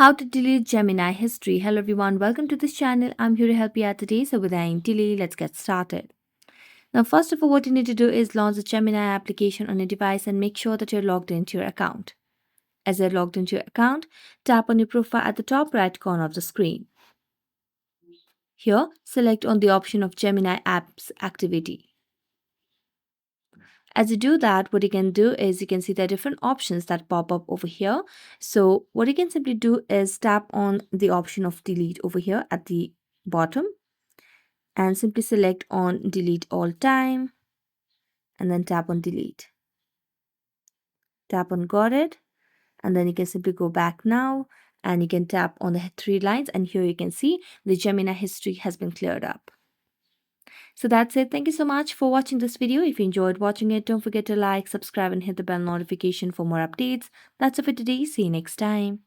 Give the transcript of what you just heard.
How to delete Gemini history. Hello everyone, welcome to this channel. I'm here to help you out today. So without any delay, let's get started. Now, first of all, what you need to do is launch the Gemini application on your device and make sure that you're logged into your account. As you're logged into your account, tap on your profile at the top right corner of the screen. Here, select on the option of Gemini apps activity. As you do that, what you can do is you can see there are different options that pop up over here. So what you can simply do is tap on the option of delete over here at the bottom and simply select on delete all time and then tap on delete. Tap on got it, and then you can simply go back now and you can tap on the three lines, and here you can see the Gemini history has been cleared up. So that's it. Thank you so much for watching this video. If you enjoyed watching it, don't forget to like, subscribe and hit the bell notification for more updates. That's it for today. See you next time.